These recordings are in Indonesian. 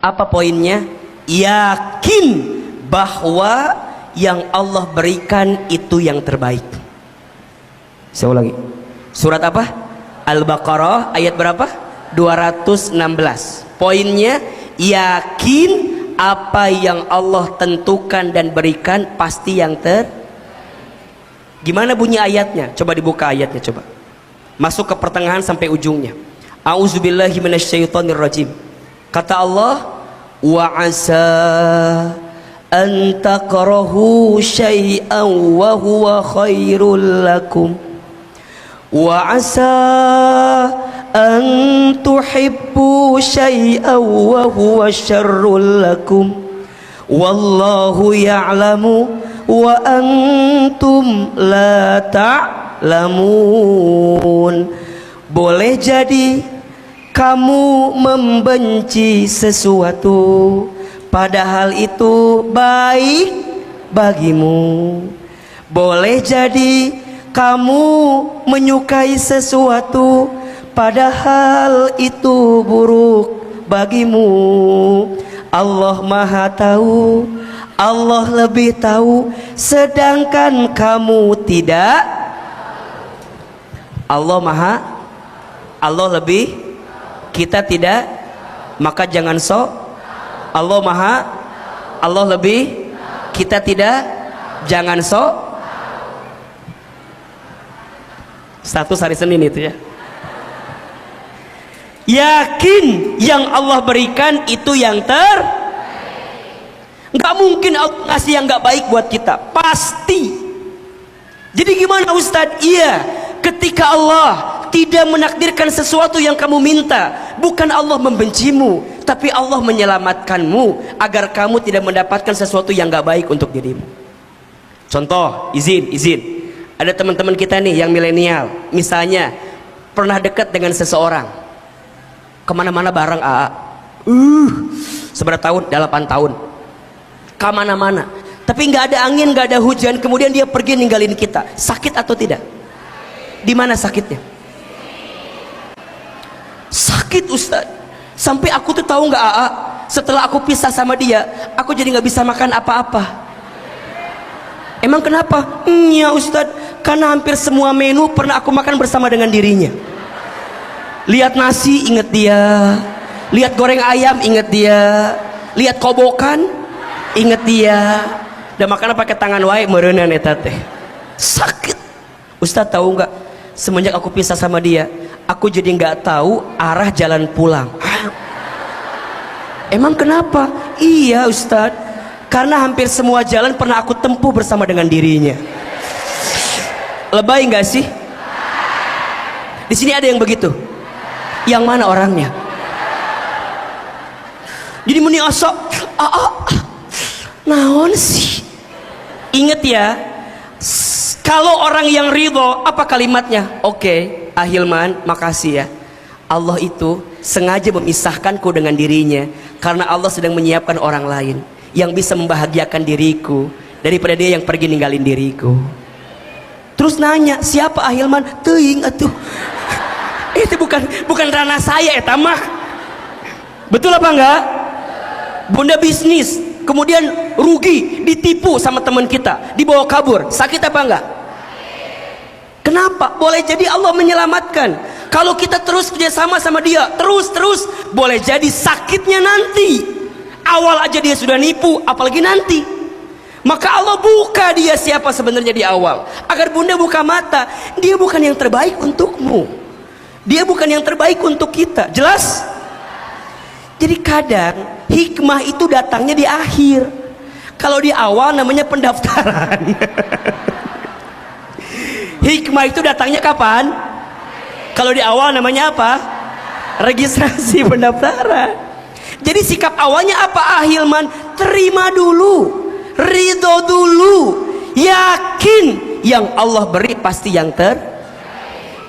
Apa poinnya? Yakin bahwa yang Allah berikan itu yang terbaik. Saya ulangi. Surat apa? Al-Baqarah ayat berapa? 216. Poinnya, yakin apa yang Allah tentukan dan berikan pasti yang Gimana bunyi ayatnya? Coba dibuka ayatnya, coba. Masuk ke pertengahan sampai ujungnya. A'udzubillahi minasyaitonirrajim. Kata Allah, wa asa an takrahu syai'an wa huwa khairul lakum wa asa an tuhibbu syai'an wa huwa syarrul lakum wallahu ya'lamu wa antum la ta'lamun. Boleh jadi kamu membenci sesuatu padahal itu baik bagimu. Boleh jadi kamu menyukai sesuatu padahal itu buruk bagimu. Allah Maha Tahu, Allah lebih tahu, sedangkan kamu tidak. Allah lebih, kita tidak, maka jangan sok. Allah Maha, Allah lebih, kita tidak, jangan sok. Status hari Senin itu ya. Yakin yang Allah berikan itu yang nggak mungkin Allah ngasih yang nggak baik buat kita, pasti. Jadi gimana Ustadz? Iya, ketika Allah tidak menakdirkan sesuatu yang kamu minta, bukan Allah membencimu, tapi Allah menyelamatkanmu agar kamu tidak mendapatkan sesuatu yang nggak baik untuk dirimu. Contoh, izin. Ada teman-teman kita nih yang milenial, misalnya pernah dekat dengan seseorang, kemana-mana bareng AA, seberapa tahun? 8 tahun. Kemana-mana, tapi nggak ada angin, nggak ada hujan, kemudian dia pergi ninggalin kita. Sakit atau tidak? Di mana sakitnya? Sakit Ustaz, sampai aku tuh tahu nggak AA, setelah aku pisah sama dia, aku jadi nggak bisa makan apa-apa. Emang kenapa? Ya Ustaz, karena hampir semua menu pernah aku makan bersama dengan dirinya. Lihat nasi inget dia, lihat goreng ayam inget dia, lihat kobokan inget dia. Dan makan pakai tangan wae meureunna eta teh. Sakit. Ustaz tahu nggak? Semenjak aku pisah sama dia, aku jadi nggak tahu arah jalan pulang. Emang kenapa? Iya Ustaz, karena hampir semua jalan pernah aku tempuh bersama dengan dirinya. Lebay nggak sih? Di sini ada yang begitu. Yang mana orangnya? Jadi muni asok, naon sih? Ingat ya, kalau orang yang ridho, apa kalimatnya? Oke, Ahilman, makasih ya. Allah itu sengaja memisahkanku dengan dirinya karena Allah sedang menyiapkan orang lain yang bisa membahagiakan diriku daripada dia yang pergi ninggalin diriku. Terus nanya, siapa Ahilman? Teuing atuh. Itu bukan ranah saya eta mah. Betul apa enggak? Bunda bisnis, kemudian rugi, ditipu sama teman kita, dibawa kabur, sakit apa enggak? Kenapa? Boleh jadi Allah menyelamatkan. Kalau kita terus kerjasama sama dia, terus boleh jadi sakitnya nanti. Awal aja dia sudah nipu, apalagi nanti. Maka Allah buka dia siapa sebenarnya di awal, agar bunda buka mata. Dia bukan yang terbaik untukmu, dia bukan yang terbaik untuk kita. Jelas? Jadi kadang hikmah itu datangnya di akhir. Kalau di awal namanya pendaftaran. Hikmah itu datangnya kapan? Kalau di awal namanya apa? Registrasi pendaftaran. Jadi sikap awalnya apa Ahilman? Terima dulu, ridho dulu, yakin yang Allah beri pasti yang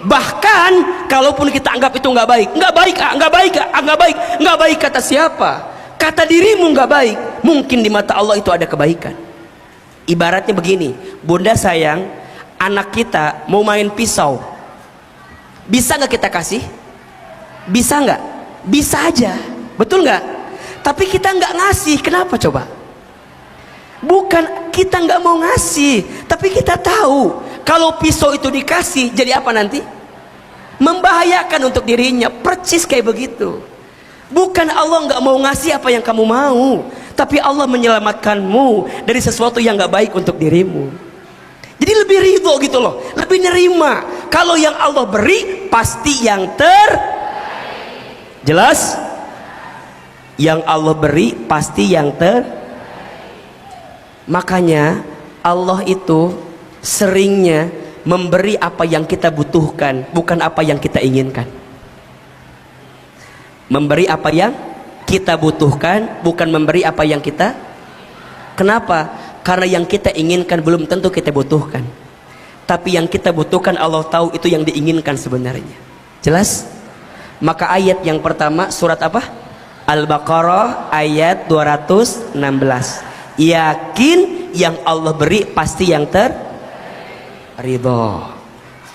bahkan kalaupun kita anggap itu nggak baik kata siapa? Kata dirimu nggak baik. Mungkin di mata Allah itu ada kebaikan. Ibaratnya begini, bunda sayang, anak kita mau main pisau, bisa nggak kita kasih? Bisa nggak? Bisa aja, betul nggak? tapi kita nggak ngasih. Kenapa coba? Bukan kita nggak mau ngasih, tapi kita tahu kalau pisau itu dikasih jadi apa nanti? Membahayakan untuk dirinya. Percis kayak begitu. Bukan Allah nggak mau ngasih apa yang kamu mau, tapi Allah menyelamatkanmu dari sesuatu yang nggak baik untuk dirimu. Jadi lebih ridho gitu loh, lebih nerima. Kalau yang Allah beri pasti yang jelas. Yang Allah beri pasti yang Makanya Allah itu seringnya memberi apa yang kita butuhkan, bukan apa yang kita inginkan. Memberi apa yang kita butuhkan, bukan memberi apa yang kita. Kenapa? Karena yang kita inginkan belum tentu kita butuhkan, tapi yang kita butuhkan Allah tahu itu yang diinginkan sebenarnya. Jelas? Maka ayat yang pertama surat apa? Al-Baqarah ayat 216. Yakin yang Allah beri pasti yang ridho.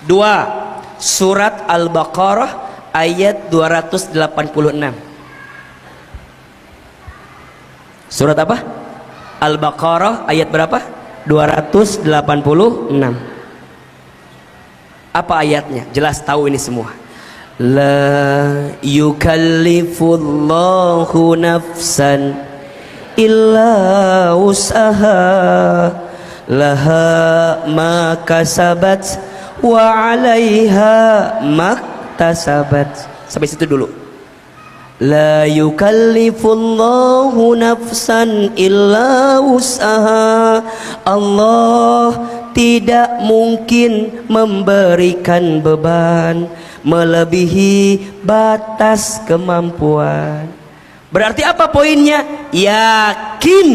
2. Surat Al-Baqarah ayat 286. Surat apa? Al-Baqarah ayat berapa? 286. Apa ayatnya? Jelas tahu ini semua. La yukallifullahu nafsan illa usaha laha ma kasabat wa 'alaiha maktasabat. Sampai situ dulu. La yukallifullahu nafsan illa usaha. Allah tidak mungkin memberikan beban melebihi batas kemampuan. Berarti apa poinnya? Yakin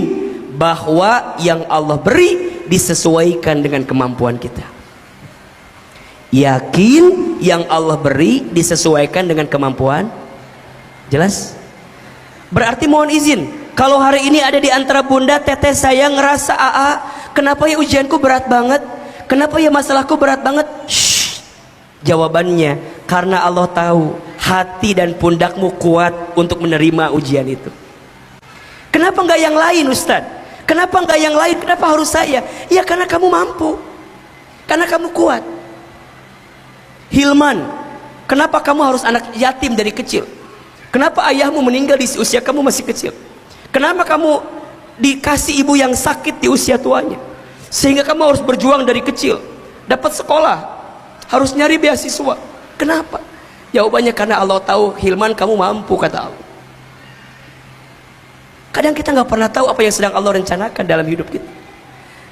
bahwa yang Allah beri disesuaikan dengan kemampuan kita. Yakin yang Allah beri disesuaikan dengan kemampuan. Jelas? Berarti mohon izin, kalau hari ini ada di antara bunda teteh saya ngerasa kenapa ya ujianku berat banget? Kenapa ya masalahku berat banget? Shh. Jawabannya, karena Allah tahu hati dan pundakmu kuat untuk menerima ujian itu. Kenapa enggak yang lain, Ustaz? Kenapa enggak yang lain? Kenapa harus saya? Ya karena kamu mampu, karena kamu kuat. Hilman, kenapa kamu harus anak yatim dari kecil? Kenapa ayahmu meninggal di usia kamu masih kecil? Kenapa kamu dikasih ibu yang sakit di usia tuanya, sehingga kamu harus berjuang dari kecil, dapat sekolah, harus nyari beasiswa? Kenapa? Jawabannya karena Allah tahu Hilman kamu mampu, kata Allah. Kadang kita nggak pernah tahu apa yang sedang Allah rencanakan dalam hidup kita,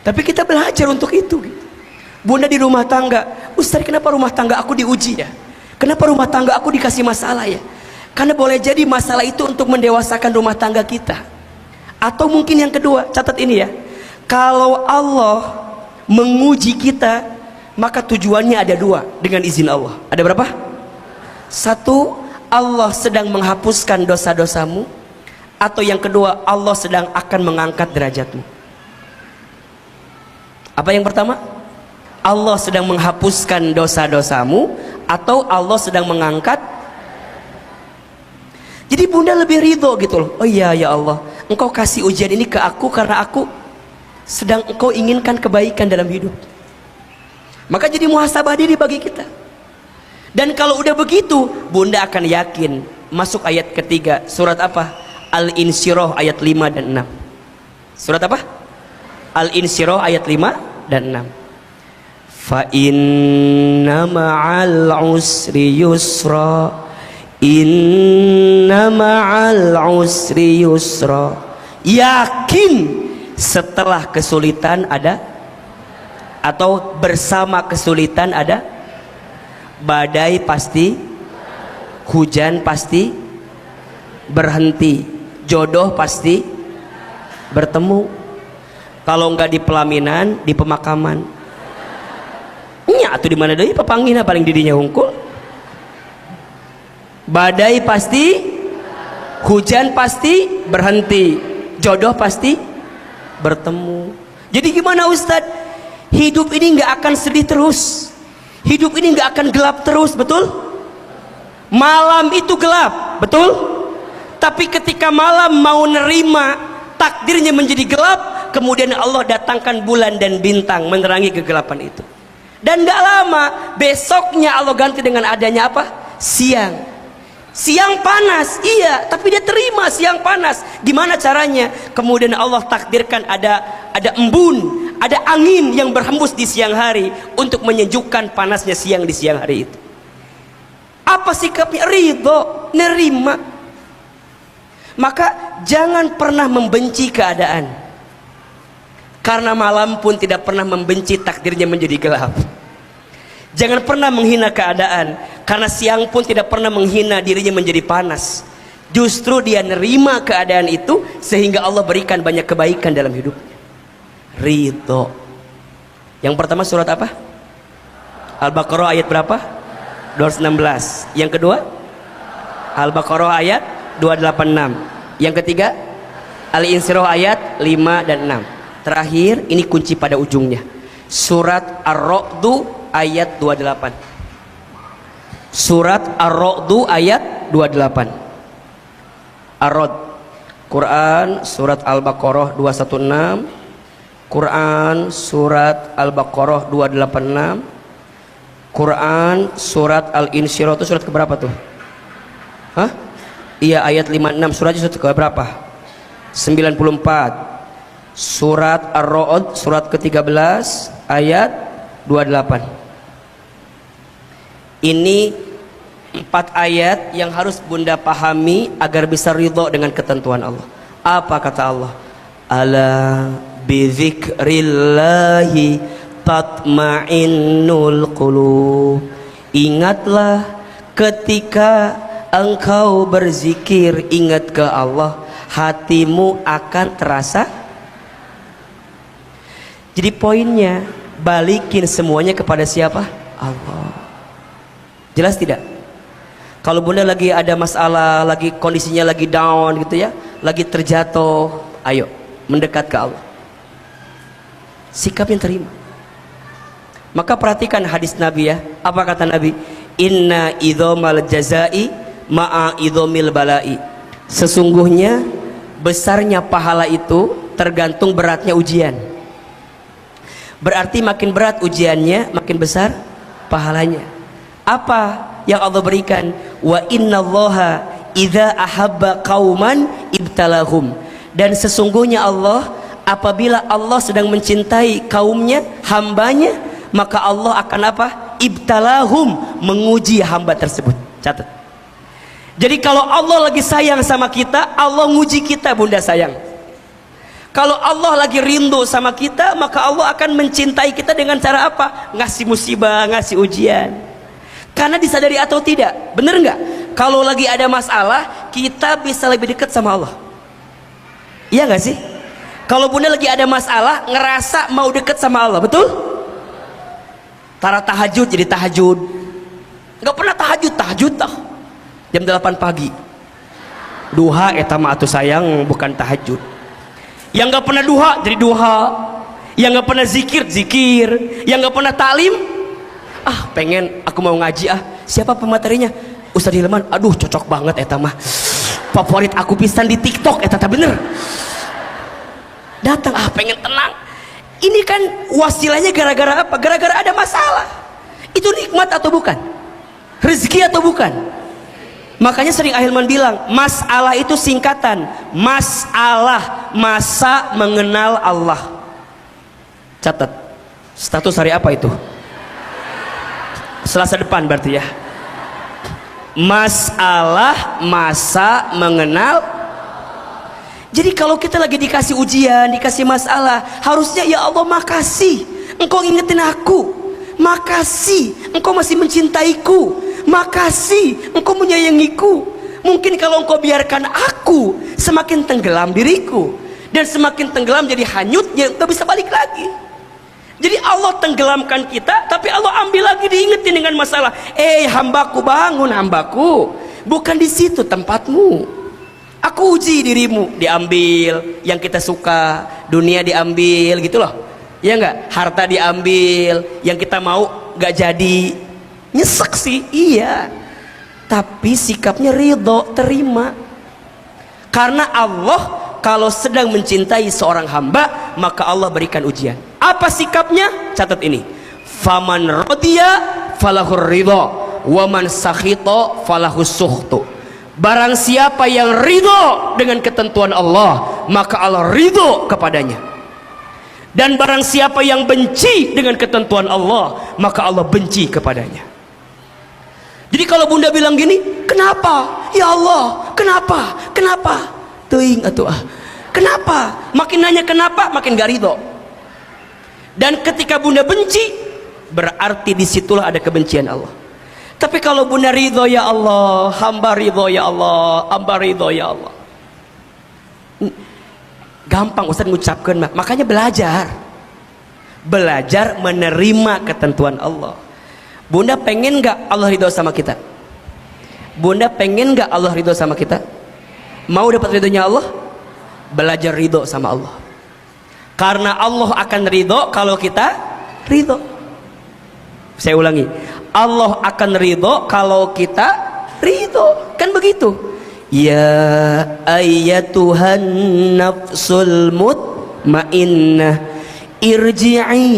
tapi kita belajar untuk itu. Bunda di rumah tangga, Ustaz kenapa rumah tangga aku diuji ya? Kenapa rumah tangga aku dikasih masalah ya? Karena boleh jadi masalah itu untuk mendewasakan rumah tangga kita. Atau mungkin yang kedua, catat ini ya, kalau Allah menguji kita, maka tujuannya ada dua dengan izin Allah. Ada berapa? Satu, Allah sedang menghapuskan dosa-dosamu. Atau yang kedua, Allah sedang akan mengangkat derajatmu. Apa yang pertama? Allah sedang menghapuskan dosa-dosamu, atau Allah sedang mengangkat. Jadi bunda lebih ridho gitu loh. Oh iya ya Allah, engkau kasih ujian ini ke aku karena aku sedang engkau inginkan kebaikan dalam hidup. Maka jadi muhasabah diri bagi kita. Dan kalau udah begitu, bunda akan yakin. Masuk ayat ketiga, surat apa? Al-Insyirah ayat 5 dan 6. Surat apa? Al-Insyirah ayat 5 dan 6. Fa inna ma'al usri yusra, inna ma'al usri yusra. Yakin setelah kesulitan ada, atau bersama kesulitan ada. Badai pasti, hujan pasti berhenti, jodoh pasti bertemu. Kalau enggak di pelaminan, di pemakaman. Nya atuh di mana deui papanggihna paling didinya hungkul. Badai pasti, hujan pasti berhenti, jodoh pasti bertemu. Jadi gimana Ustadz? Hidup ini nggak akan sedih terus, hidup ini nggak akan gelap terus, betul? Malam itu gelap, betul? Tapi ketika malam mau nerima takdirnya menjadi gelap, kemudian Allah datangkan bulan dan bintang menerangi kegelapan itu. Dan gak lama besoknya Allah ganti dengan adanya apa? Siang. Siang panas, iya, tapi dia terima siang panas. Gimana caranya? Kemudian Allah takdirkan ada embun, ada angin yang berhembus di siang hari untuk menyejukkan panasnya siang di siang hari itu. Apa sikapnya? Ridho, nerima. Maka jangan pernah membenci keadaan, karena malam pun tidak pernah membenci takdirnya menjadi gelap. Jangan pernah menghina keadaan, karena siang pun tidak pernah menghina dirinya menjadi panas. Justru dia nerima keadaan itu sehingga Allah berikan banyak kebaikan dalam hidupnya. Ridho. Yang pertama surat apa? Al-Baqarah ayat berapa? 216. Yang kedua Al-Baqarah ayat 286. Yang ketiga Al-Insyirah ayat 5 dan 6. Terakhir ini kunci pada ujungnya, surat Ar-Ra'du ayat 28. Surat Ar-Ra'du ayat 28. Ar-Ra'd, Quran surat Al-Baqarah 216, Quran surat Al-Baqarah 286, Quran surat Al-Insyirah itu surat keberapa tuh? Hah? Iya, ayat 56. Suratnya surat keberapa? 94. Surat Ar-Ra'd surat ke-13 ayat 28. Ini 4 ayat yang harus Bunda pahami agar bisa ridho dengan ketentuan Allah. Apa kata Allah? Ala bidzikrillahi tatma'innul qulub. Ingatlah ketika engkau berzikir, ingat ke Allah, hatimu akan terasa. Jadi poinnya, balikin semuanya kepada siapa? Allah. Jelas tidak? Kalau Bunda lagi ada masalah, lagi kondisinya lagi down gitu ya, lagi terjatuh, ayo mendekat ke Allah. Sikap yang terima. Maka perhatikan hadis Nabi ya. Apa kata Nabi? Inna idhomal jazai ma'a idhomil balai. Sesungguhnya besarnya pahala itu tergantung beratnya ujian. Berarti makin berat ujiannya, makin besar pahalanya. Apa yang Allah berikan? Wa innallaha idza ahabba qauman ibtalahum. Dan sesungguhnya Allah, apabila Allah sedang mencintai kaumnya, hambanya, maka Allah akan apa? Ibtalahum, menguji hamba tersebut. Catat. Jadi kalau Allah lagi sayang sama kita, Allah nguji kita, Bunda sayang. Kalau Allah lagi rindu sama kita, maka Allah akan mencintai kita dengan cara apa? Ngasih musibah, ngasih ujian. Karena disadari atau tidak, bener nggak? Kalau lagi ada masalah, kita bisa lebih dekat sama Allah. Iya nggak sih? Kalau Bunda lagi ada masalah, ngerasa mau dekat sama Allah, betul? Tara tahajud jadi tahajud. Nggak pernah tahajud tah. Jam 8 pagi. Duha eta mah atuh sayang, bukan tahajud. Yang nggak pernah duha jadi duha. Yang nggak pernah zikir, yang nggak pernah taklim, pengen aku mau ngaji siapa pematerinya? Ustaz Hilman. Aduh cocok banget eta mah, favorit aku pisan di TikTok eta teh, bener. Datang pengen tenang. Ini kan wasilahnya gara-gara apa? Gara-gara ada masalah. Itu nikmat atau bukan? Rezeki atau bukan? Makanya sering Ahilman bilang, masalah itu singkatan. Masalah, masa mengenal Allah. Catat. Status hari apa itu? Selasa depan berarti ya. Masalah, masa mengenal. Jadi kalau kita lagi dikasih ujian, dikasih masalah, harusnya ya Allah makasih Engkau ingetin aku, makasih Engkau masih mencintaiku, makasih Engkau menyayangiku. Mungkin kalau Engkau biarkan aku, semakin tenggelam diriku, dan semakin tenggelam jadi hanyut, ya Engkau bisa balik lagi. Jadi Allah tenggelamkan kita, tapi Allah ambil lagi, diingetin dengan masalah. Hambaku, bangun hambaku, bukan di situ tempatmu. Aku uji dirimu, diambil yang kita suka, dunia diambil gitu loh, ya enggak? Harta diambil, yang kita mau gak jadi, nyesek sih, iya. Tapi sikapnya ridho, terima. Karena Allah kalau sedang mencintai seorang hamba, maka Allah berikan ujian. Apa sikapnya? Catat ini. Faman radiya falahur ridha, wa man sakhita falahus sukhtu. Barang siapa yang ridho dengan ketentuan Allah, maka Allah ridho kepadanya. Dan barang siapa yang benci dengan ketentuan Allah, maka Allah benci kepadanya. Jadi kalau bunda bilang gini, kenapa? Ya Allah, kenapa? Kenapa? Teuing atuh ah. Kenapa? Makin nanya kenapa, makin gak ridho. Dan ketika bunda benci, berarti disitulah ada kebencian Allah. Tapi kalau bunda ridho, ya Allah, hamba ridho ya Allah, hamba ridho ya Allah. Gampang Ustaz ngucapkan, makanya belajar menerima ketentuan Allah. Bunda pengen gak Allah ridho sama kita? Bunda pengen gak Allah ridho sama kita? Mau dapat ridhonya Allah? Belajar ridho sama Allah. Karena Allah akan ridho kalau kita ridho. Saya ulangi, Allah akan ridho kalau kita ridho. Kan begitu. Ya ayyatuhan nafsul mutmainnah, irji'i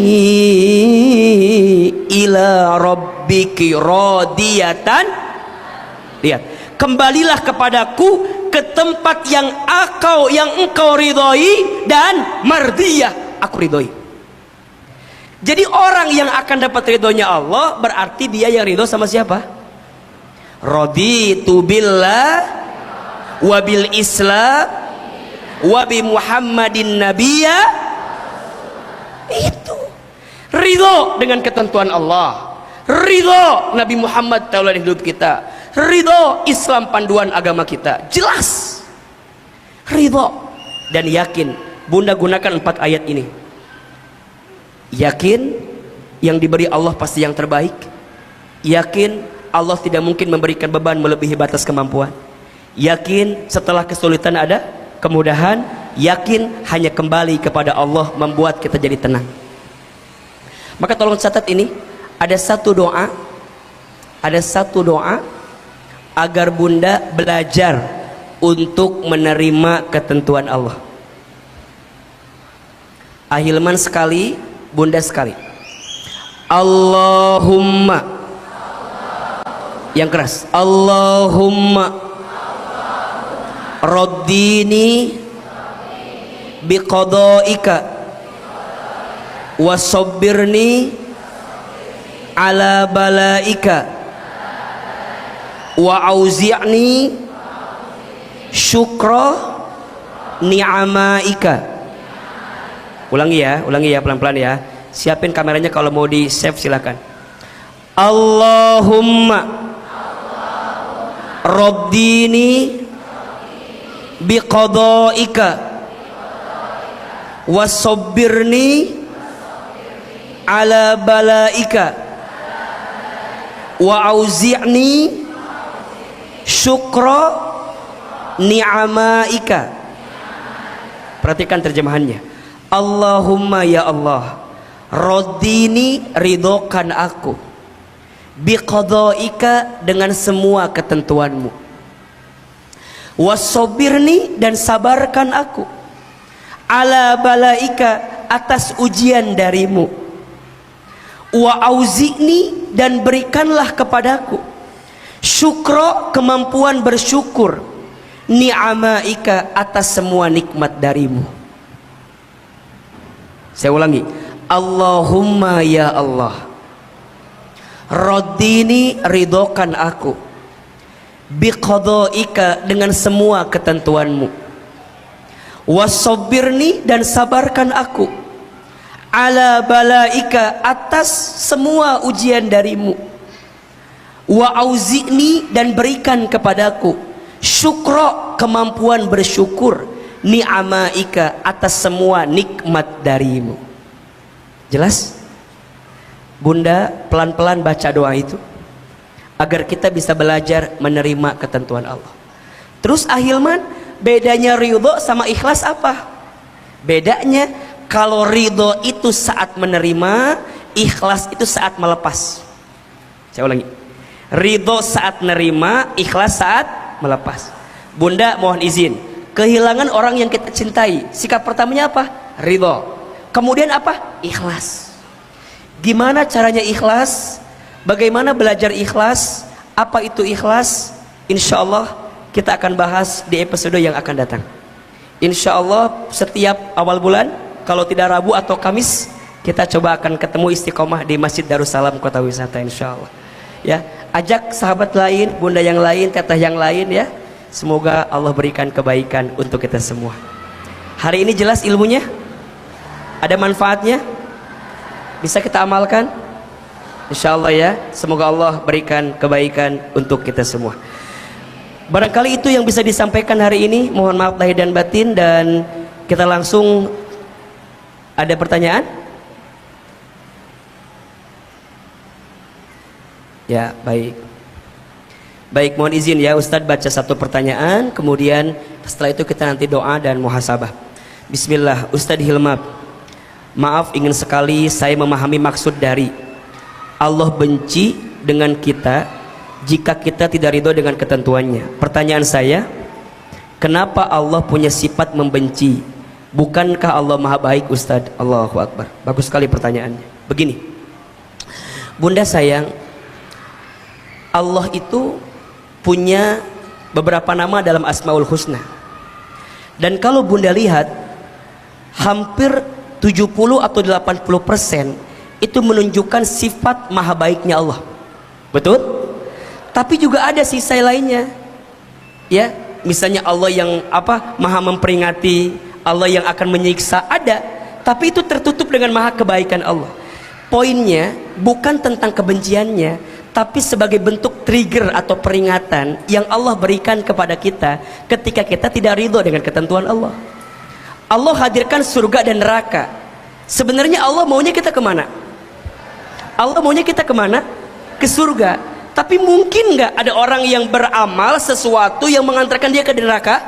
ila rabbiki radiyatan. Lihat, kembalilah kepadaku, ke tempat yang engkau ridhoi, dan mardiyah, aku ridhoi. Jadi orang yang akan dapat ridhonya Allah berarti dia yang ridho sama siapa? Raditu billah wa bil islam wa bi muhammadin nabiyya. Itu ridho dengan ketentuan Allah, ridho Nabi Muhammad tauladan hidup kita, ridho Islam panduan agama kita. Jelas ridho dan yakin. Bunda gunakan 4 ayat ini. Yakin yang diberi Allah pasti yang terbaik. Yakin Allah tidak mungkin memberikan beban melebihi batas kemampuan. Yakin setelah kesulitan ada kemudahan. Yakin hanya kembali kepada Allah membuat kita jadi tenang. Maka tolong catat ini. Ada satu doa agar bunda belajar untuk menerima ketentuan Allah. Ahilman sekali, bunda sekali. Allahumma, yang keras, Allahumma raddini biqadaika wasabbirni ala balaika wa auzi'ni syukra ni'amaika. Ulangi ya pelan-pelan ya. Siapin kameranya, kalau mau di save silakan. Allahumma raddini biqadaika wasabbirni ala balaika wa auzi'ni syukra ni'amaika. Perhatikan terjemahannya. Allahumma ya Allah, raddini ridhokan aku, biqadaika dengan semua ketentuanmu, wasabbirni dan sabarkan aku, ala balaika atas ujian darimu, wa auzi'ni dan berikanlah kepadaku syukra kemampuan bersyukur, ni'amaika atas semua nikmat darimu. Saya ulangi, Allahumma ya Allah, raddini ridhokan aku, biqadaika dengan semua ketentuanmu, wasabbirni dan sabarkan aku, ala balaika atas semua ujian darimu, wa auzi'ni dan berikan kepadaku syukra kemampuan bersyukur, ni'amaika atas semua nikmat darimu. Jelas? Bunda pelan-pelan baca doa itu agar kita bisa belajar menerima ketentuan Allah. Terus ahilman, bedanya ridho sama ikhlas apa? Bedanya, kalau ridho itu saat menerima, ikhlas itu saat melepas. Saya ulangi, ridho saat menerima, ikhlas saat melepas. Bunda mohon izin, kehilangan orang yang kita cintai. Sikap pertamanya apa? Ridho. Kemudian apa? Ikhlas. Gimana caranya ikhlas? Bagaimana belajar ikhlas? Apa itu ikhlas? Insya Allah kita akan bahas di episode yang akan datang. Insya Allah setiap awal bulan, kalau tidak Rabu atau Kamis, kita coba akan ketemu istiqomah di Masjid Darussalam Kota Wisata, insya Allah. Ya, ajak sahabat lain, bunda yang lain, teteh yang lain ya. Semoga Allah berikan kebaikan untuk kita semua. Hari ini jelas ilmunya? Ada manfaatnya? Bisa kita amalkan? Insya Allah ya. Semoga Allah berikan kebaikan untuk kita semua. Barangkali itu yang bisa disampaikan hari ini. Mohon maaf lahir dan batin, dan kita langsung. Ada pertanyaan? Ya, baik. Baik, mohon izin ya Ustadz baca satu pertanyaan, kemudian setelah itu kita nanti doa dan muhasabah. Bismillah. Ustadz Hilmab, maaf, ingin sekali saya memahami maksud dari Allah benci dengan kita jika kita tidak ridho dengan ketentuannya. Pertanyaan saya, kenapa Allah punya sifat membenci? Bukankah Allah maha baik, Ustadz? Allahu Akbar. Bagus sekali pertanyaannya. Begini, bunda sayang, Allah itu punya beberapa nama dalam Asmaul Husna. Dan kalau bunda lihat, hampir 70 atau 80% itu menunjukkan sifat maha baiknya Allah. Betul? Tapi juga ada sisa lainnya. Ya, misalnya Allah yang maha memperingati, Allah yang akan menyiksa, ada. Tapi itu tertutup dengan maha kebaikan Allah. Poinnya bukan tentang kebenciannya, tapi sebagai bentuk trigger atau peringatan yang Allah berikan kepada kita ketika kita tidak ridho dengan ketentuan Allah. Allah hadirkan surga dan neraka. Sebenarnya Allah maunya kita kemana? Allah maunya kita kemana? Ke surga. Tapi mungkin nggak ada orang yang beramal sesuatu yang mengantarkan dia ke neraka?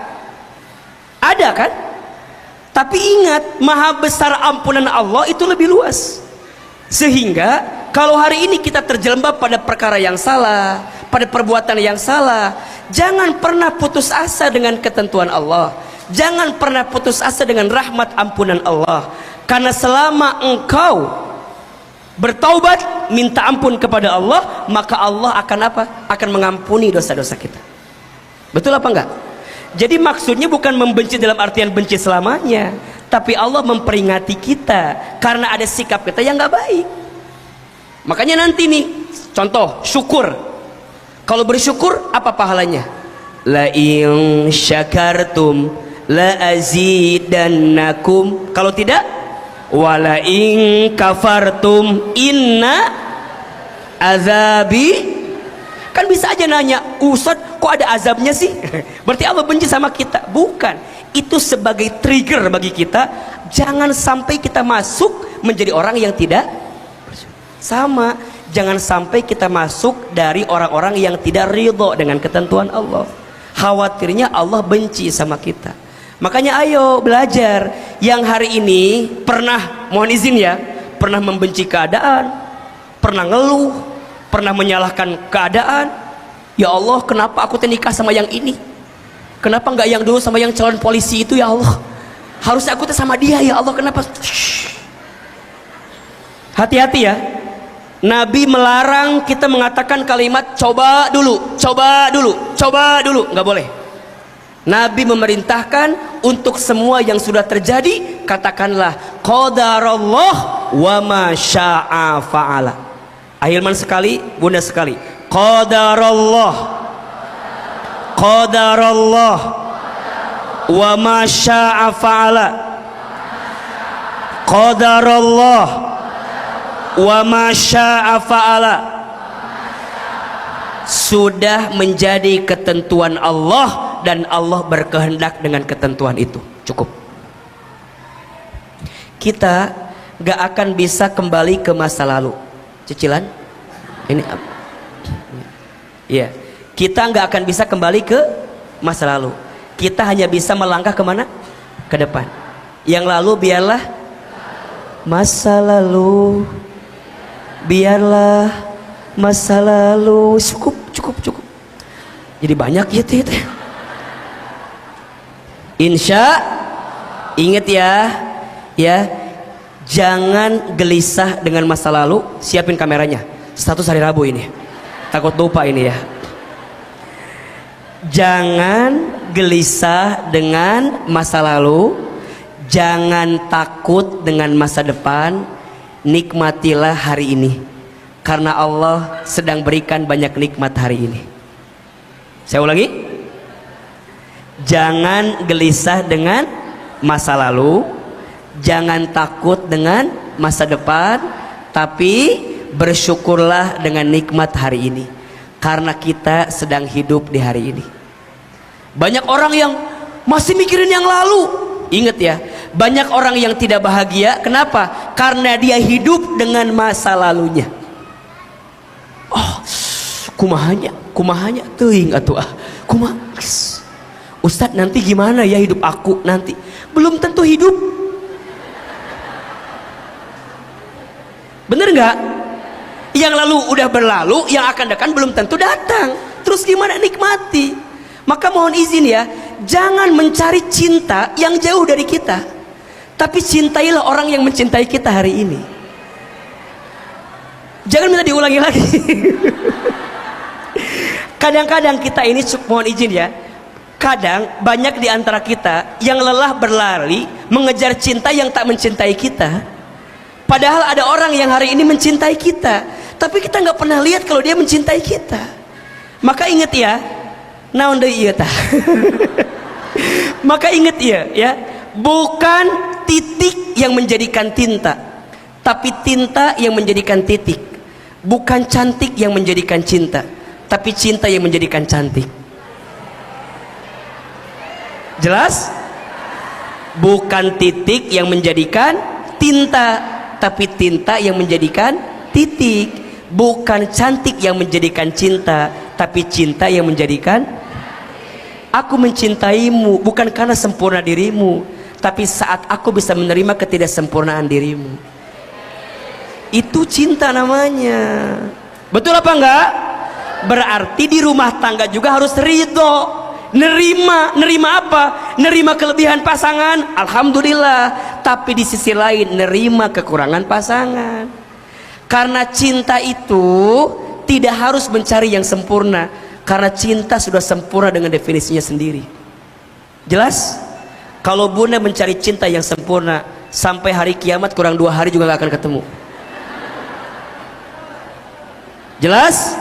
Ada kan? Tapi ingat, maha besar ampunan Allah itu lebih luas. Sehingga kalau hari ini kita terjelembab pada perkara yang salah, pada perbuatan yang salah, jangan pernah putus asa dengan ketentuan Allah. Jangan pernah putus asa dengan rahmat ampunan Allah. Karena selama engkau bertaubat, minta ampun kepada Allah, maka Allah akan akan mengampuni dosa-dosa kita. Betul apa enggak? Jadi maksudnya bukan membenci dalam artian benci selamanya, tapi Allah memperingati kita karena ada sikap kita yang enggak baik. Makanya nanti nih, contoh syukur. Kalau bersyukur apa pahalanya? La in syakartum la azidannakum. Kalau tidak, wala in kafartum inna azabi. Kan bisa aja nanya, Ustadz kok ada azabnya sih? Berarti Allah benci sama kita. Bukan, itu sebagai trigger bagi kita. Jangan sampai kita masuk menjadi orang yang tidak sama. Jangan sampai kita masuk dari orang-orang yang tidak ridho dengan ketentuan Allah. Khawatirnya Allah benci sama kita. Makanya ayo belajar. Yang hari ini pernah, mohon izin ya, pernah membenci keadaan, pernah ngeluh, pernah menyalahkan keadaan. Ya Allah, kenapa aku nikah sama yang ini? Kenapa nggak yang dulu sama yang calon polisi itu ya Allah? Harusnya aku sama dia ya Allah, kenapa? Hati-hati ya. Nabi melarang kita mengatakan kalimat coba dulu, coba dulu, coba dulu. Nggak boleh. Nabi memerintahkan untuk semua yang sudah terjadi, katakanlah qadarallah wa ma syaa fa'ala. Ahilman sekali, bunda sekali. Qadarallah, qadarallah wa ma syaa fa'ala. Qadarallah wa ma syaa fa'ala. Sudah menjadi ketentuan Allah dan Allah berkehendak dengan ketentuan itu. Cukup. Kita gak akan bisa kembali ke masa lalu. Cicilan ini ya, kita gak akan bisa kembali ke masa lalu. Kita hanya bisa melangkah kemana? Ke depan. Yang lalu biarlah masa lalu, biarlah masa lalu. Cukup. Jadi banyak gitu. Insya, ingat ya, jangan gelisah dengan masa lalu. Siapin kameranya, status hari Rabu ini, takut lupa ini ya. Jangan gelisah dengan masa lalu, jangan takut dengan masa depan. Nikmatilah hari ini, karena Allah sedang berikan banyak nikmat hari ini. Saya ulangi, jangan gelisah dengan masa lalu, jangan takut dengan masa depan, tapi bersyukurlah dengan nikmat hari ini, karena kita sedang hidup di hari ini. Banyak orang yang masih mikirin yang lalu. Ingat ya, banyak orang yang tidak bahagia. Kenapa? Karena dia hidup dengan masa lalunya. Oh, kumahanya teuing atuh kumaha. Ustadz, nanti gimana ya hidup aku nanti? Belum tentu hidup. Bener nggak? Yang lalu udah berlalu, yang akan datang belum tentu datang. Terus gimana? Nikmati. Maka mohon izin ya, jangan mencari cinta yang jauh dari kita, tapi cintailah orang yang mencintai kita hari ini. Jangan minta diulangi lagi. Kadang-kadang kita ini, mohon izin ya, kadang banyak di antara kita yang lelah berlari mengejar cinta yang tak mencintai kita. Padahal ada orang yang hari ini mencintai kita, tapi kita nggak pernah lihat kalau dia mencintai kita. Maka ingat ya, naon deui ieu tah. Maka ingat ya, bukan titik yang menjadikan tinta, tapi tinta yang menjadikan titik. Bukan cantik yang menjadikan cinta, tapi cinta yang menjadikan cantik. Jelas? Bukan titik yang menjadikan tinta, tapi tinta yang menjadikan titik. Bukan cantik yang menjadikan cinta, tapi cinta yang menjadikan. Aku mencintaimu bukan karena sempurna dirimu, tapi saat aku bisa menerima ketidaksempurnaan dirimu. Itu cinta namanya. Betul apa enggak? Berarti di rumah tangga juga harus ridho, nerima apa? Nerima kelebihan pasangan, alhamdulillah. Tapi di sisi lain nerima kekurangan pasangan. Karena cinta itu tidak harus mencari yang sempurna, karena cinta sudah sempurna dengan definisinya sendiri. Jelas? Kalau bunda mencari cinta yang sempurna, sampai hari kiamat kurang 2 hari juga gak akan ketemu. Jelas?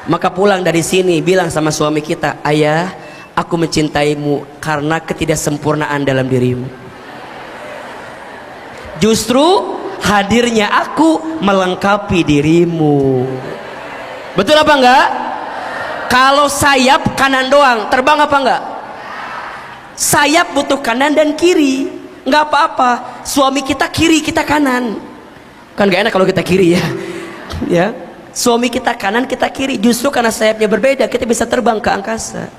Maka pulang dari sini bilang sama suami kita, ayah, aku mencintaimu karena ketidaksempurnaan dalam dirimu. Justru hadirnya aku melengkapi dirimu. Betul apa enggak? Kalau sayap kanan doang, terbang apa enggak? Sayap butuh kanan dan kiri. Enggak apa-apa, suami kita kiri, kita kanan. Kan gak enak kalau kita kiri ya. Ya, suami kita kanan, kita kiri. Justru karena sayapnya berbeda, kita bisa terbang ke angkasa.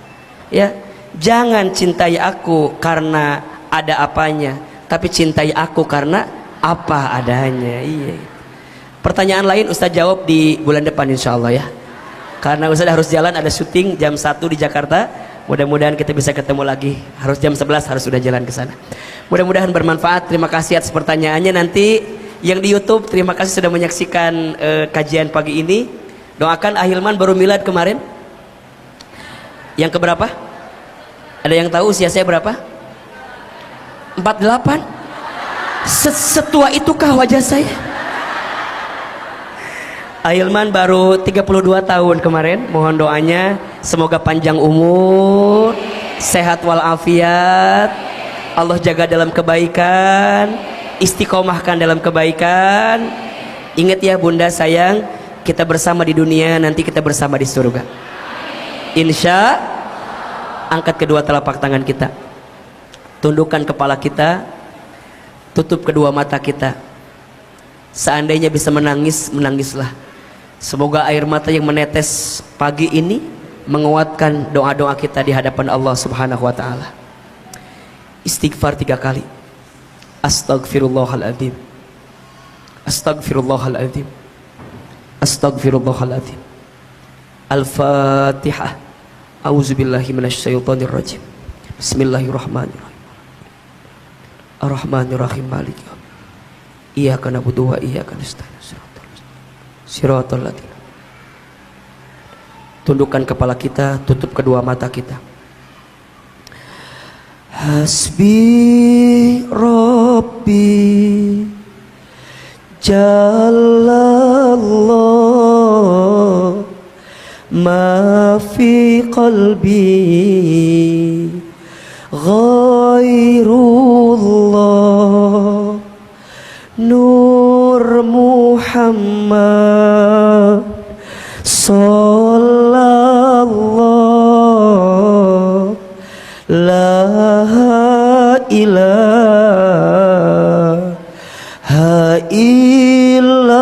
Ya, jangan cintai aku karena ada apanya, tapi cintai aku karena apa adanya. Iya. Pertanyaan lain Ustaz jawab di bulan depan insya Allah ya. Karena Ustaz harus jalan, ada syuting jam 1 di Jakarta. Mudah-mudahan kita bisa ketemu lagi. Harus jam 11 harus sudah jalan ke sana. Mudah-mudahan bermanfaat. Terima kasih atas pertanyaannya. Nanti yang di YouTube, terima kasih sudah menyaksikan kajian pagi ini. Doakan Ahilman baru milad kemarin. Yang keberapa? Ada yang tahu usia saya berapa? 48. Setua itukah wajah saya? Ahilman baru 32 tahun kemarin. Mohon doanya semoga panjang umur, sehat walafiat, Allah jaga dalam kebaikan, istiqomahkan dalam kebaikan. Ingat ya bunda sayang, kita bersama di dunia, nanti kita bersama di surga. Insya. Angkat kedua telapak tangan kita, tundukkan kepala kita, tutup kedua mata kita. Seandainya bisa menangis, menangislah. Semoga air mata yang menetes pagi ini menguatkan doa-doa kita di hadapan Allah Subhanahu wa taala. Istighfar 3 kali. Astaghfirullahaladzim. Astaghfirullahaladzim. Astaghfirullahaladzim. Al-Fatihah. A'udzubillahi minasyaitonirrajim. Bismillahirrahmanirrahim. Ar-Rahmanir Rahim Malik Iyyaka na'budu wa iyyaka nasta'in Shiratal ladzina. Tundukkan kepala kita, tutup kedua mata kita. Hasbi Rabbi Jalallah ma fi qalbi ghairullah Nur Muhammad Sallallahu La ilaha illallah.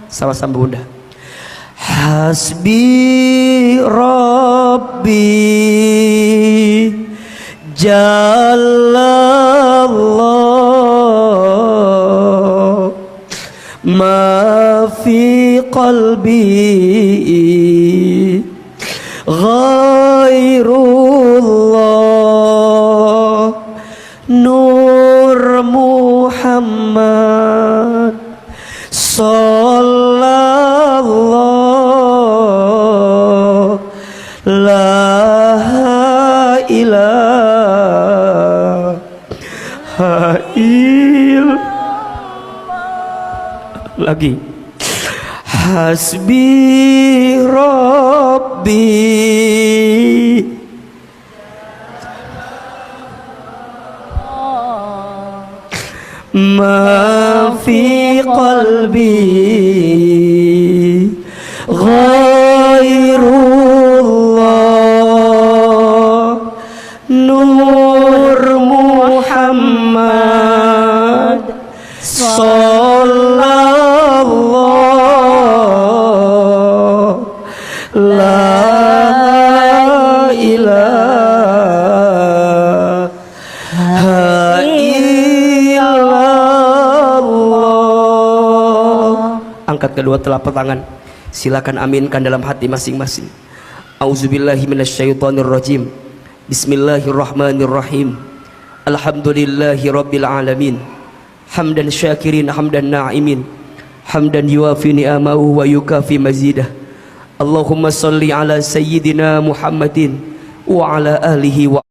Sama-sama Bunda. Hasbi Rabbi Jalallah ma fi qalbi ghairullah Nur Muhammad Sallallahu La ilaha illallah. Lagi. Hasbi Rabbi ma fi qalbi ghairullah Nur Muhammad Sallallahu La ilaha illallah. Angkat kedua telapak tangan. Silakan aminkan dalam hati masing-masing. Auzubillahi minasyaitonirrajim. Bismillahirrahmanirrahim. Alhamdulillahi rabbil alamin. Hamdan syakirin hamdan na'imin. Hamdan yuafi ni'amahu wa yukafi mazidah. Allahumma salli ala sayyidina Muhammadin wa ala alihi wa